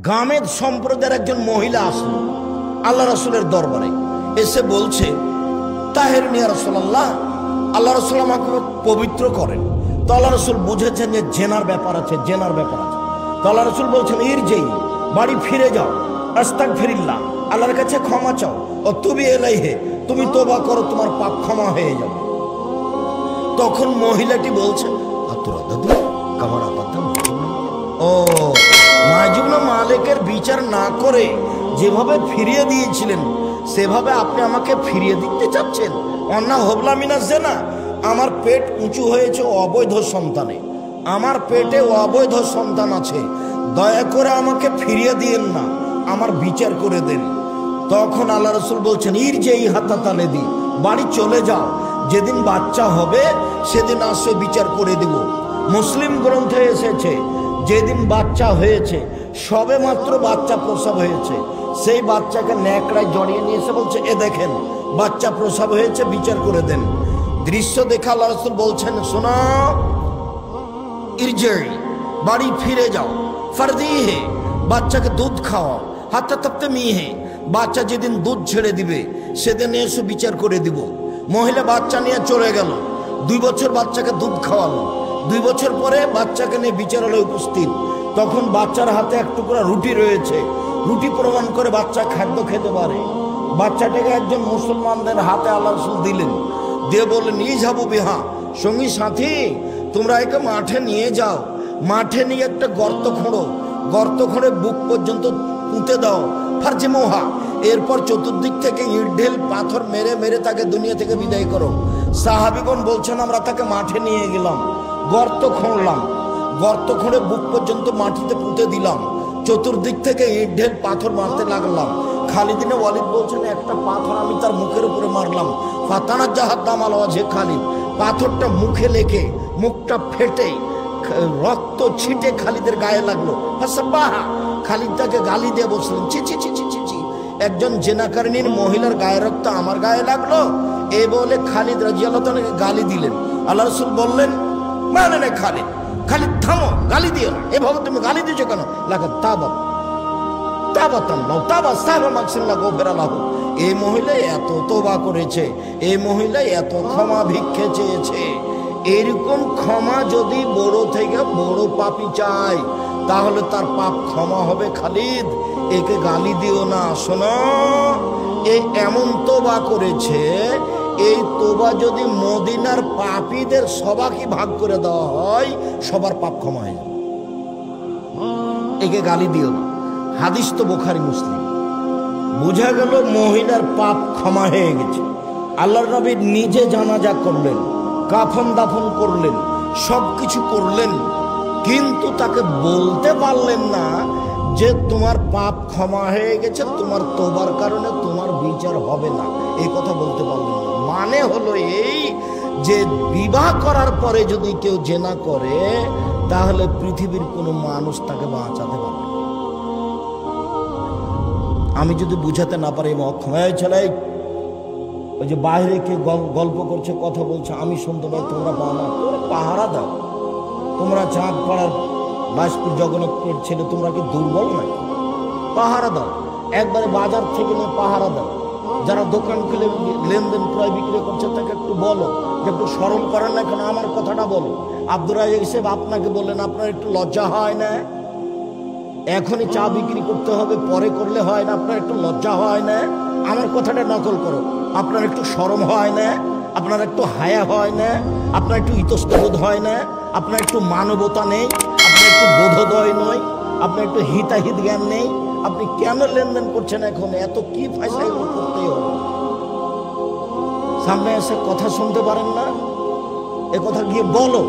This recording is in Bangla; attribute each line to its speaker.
Speaker 1: গামেদ সম্প্রদায়ের একজন মহিলা আসলো আল্লাহ রাসূলের দরবারে, এসে বলছে তাহেরিন ইয়া রাসূলুল্লাহ, আল্লাহ রাসূল আমাকে পবিত্র করেন। তো আল্লাহ রাসূল বুঝেছেন যে জেনার ব্যাপার আছে, জেনার ব্যাপার আছে। তো আল্লাহ রাসূল বলছেন ইরজি, বাড়ি ফিরে যাও, আস্তাগফিরিল্লাহ, আল্লাহর কাছে ক্ষমা চাও, ও তুবি ইলাইহি, তুমি তওবা করো, তোমার পাপ ক্ষমা হয়ে যাবে। তখন মহিলাটি বলছে ও মাজিবুল মালিকের বিচার না করে যেভাবে ফিরিয়ে দিয়েছিলেন সেভাবে আপনি আমাকে ফিরিয়ে দিতে চাচ্ছেন? অন্না হবলামিনা জেনা, আমার পেট উঁচু হয়েছে অবৈধ সন্তানে, আমার পেটে অবৈধ সন্তান আছে, দয়া করে আমাকে ফিরিয়ে দিয়েন না, আমার বিচার করে দেন। তখন আল্লাহ রাসূল বলছেন ইরজি হাত্তা তালেদি, বাড়ি চলে যাও, যেদিন বাচ্চা হবে সেদিন আসে বিচার করে দেব। মুসলিম গ্রন্থে এসেছে যেদিন বাচ্চা হয়েছে, সবে মাত্র বাচ্চা প্রসব হয়েছে, সেই বাচ্চাকে ন্যাকড়ায় জড়িয়ে নিয়ে এসে বলছে এ দেখেন বাচ্চা প্রসব হয়েছে, বিচার করে দেন। দৃশ্য দেখে আল্লাহ রাসূল বলছেন শোনো, ইরজি, বাড়ি ফিরে যাও, ফারদিহে, বাচ্চাকে দুধ খাওয়াও, হাত্তা তাবতামিহে, বাচ্চা যেদিন দুধ ছেড়ে দিবে সেদিন এসে বিচার করে দিব। মহিলা বাচ্চা নিয়ে চলে গেল, 2 বছর বাচ্চাকে দুধ খাওয়ালো, 2 বছর পরে বাচ্চাকে নিয়ে বিচারালয়ে উপস্থিত। তখন বাচ্চার হাতে এক টুকরা রুটি রয়েছে, রুটি প্রমাণ করে বাচ্চা খাদ্য খেতে পারে। বাচ্চাটাকে একজন মুসলমানদের হাতে আল্লাহ রাসূল দিলেন, দিয়ে বললেন ইযহাবু বিহা, সঙ্গী সাথী তোমরা একে মাঠে নিয়ে যাও, মাঠে নিয়ে একটা গর্ত খোঁড়ো, গর্ত খুঁড়ে বুক পর্যন্ত পুঁতে দাও, ফারজিমুহা, এরপর চতুর্দিক থেকে ইট ঢেল পাথর মেরে মেরে তাকে দুনিয়া থেকে বিদায় করো। সাহাবীগণ বলছেন আমরা তাকে মাঠে নিয়ে গেলাম, গর্ত খুঁড়লাম, গর্ত খুঁড়ে বুক পর্যন্ত মাটিতে পুঁতে দিলাম, চতুর্দিক থেকে ইট ঢেল পাথর মারতে লাগলাম। খালিদ ইবনে ওয়ালিদ বলছেন একটা পাথর আমি তার মুখের উপরে মারলাম, ফাতানা জাহান্নাম আলা ওয়াজহি খালিদ, পাথরটা মুখে লেগে মুখটা ফেটে রক্ত ছিটে খালিদের গায়ে লাগলো। ফাসাবাহা, খালিদ তাকে গালি দিয়ে বলছিলেন ছি ছি ছি ছি ছি ছি, একজন জেনাকারিনীর মহিলার গায়ে রক্ত আমার গায়ে লাগলো, এই বলে খালিদ রাদিয়াল্লাহু তাআলাকে গালি দিলেন। আল্লাহ রাসূল বললেন মানে না খালিদ, খালিদ থামো, গালি দিও না, এভাবে তুমি গালি দিছো কেন? লাকাদ তাবাত তাবাতাম নাও তাবা সাবা মাকসিল্লাহ গোফেরা লাহু, এই মহিলা এত তওবা করেছে, এই মহিলা এত ক্ষমা ভিক্ষে চেয়েছে, এরকম ক্ষমা যদি বড় থেকে বড় পাপী চায় তাহলে তার পাপ ক্ষমা হবে। খালিদ একে গালি দিও না, শোনো এই এমন তওবা করেছে, এই তওবা যদি মদিনার পাপীদের সবাইকে ভাগ করে দেওয়া হয় সবার পাপ ক্ষমা হয়ে যাবে, একে গালি দিও না। হাদিস তো বুখারী মুসলিম। বোঝা গেল মহিলার পাপ ক্ষমা হয়ে গেছে। আল্লাহর নবী নিজে জানাজা করলেন, কাফন দাফন করলেন, সবকিছু করলেন, কিন্তু তাকে বলতে পারলেন না যে তোমার পাপ ক্ষমা হয়ে গেছে, তোমার তওবার কারণে তোমার বিচার হবে না, এই কথা বলতে পারলেন না। মানে হলো এই যে বিবাহ করার পরে যদি কেউ জেনা করে তাহলে পৃথিবীর কোনো মানুষ তাকে বাঁচাতে পারবে না। আমি যদি বুঝাতে না পারি অক্ষম ছেলে, ওই যে বাইরে কে গল্প করছে কথা বলছে আমি শুনতে পাই, তোমরা তোমরা পাহারা দাও, তোমরা চাঁদ পাড়ার বাসপুর জগন্নাথপুরের ছেলে তোমরা কি দুর্বল নাকি? পাহারা দাও, একবারে বাজার থেকে নিয়ে পাহারা দাও, যারা দোকান খুলে লেনদেন ক্রয় বিক্রয় করছে তাকে একটু বলো যে একটু শরম করেন না কেন, আমার কথাটা বলো। আব্দুর রাজ্জাক সাহেব আপনাকে বললেন আপনার একটু লজ্জা হয় না? এখনই চা বিক্রি করতে হবে, পরে করলে হয় না? আপনার একটু লজ্জা হয় না? আমার কথাটা নকল করো, আপনার একটু শরম হয় না? আপনার একটু হায়া হয় না? আপনার একটু ইতস্তবোধ হয় না? আপনার একটু মানবতা নেই? আপনার একটু বোধোদয় নয়? আপনার একটু হিতাহিত জ্ঞান নেই? আপনি কেন লেনদেন করছেন এখন? এত কি ফায়সা করতেই হবে? সামনে এসে কথা শুনতে পারেন না? এ কথা গিয়ে বলো,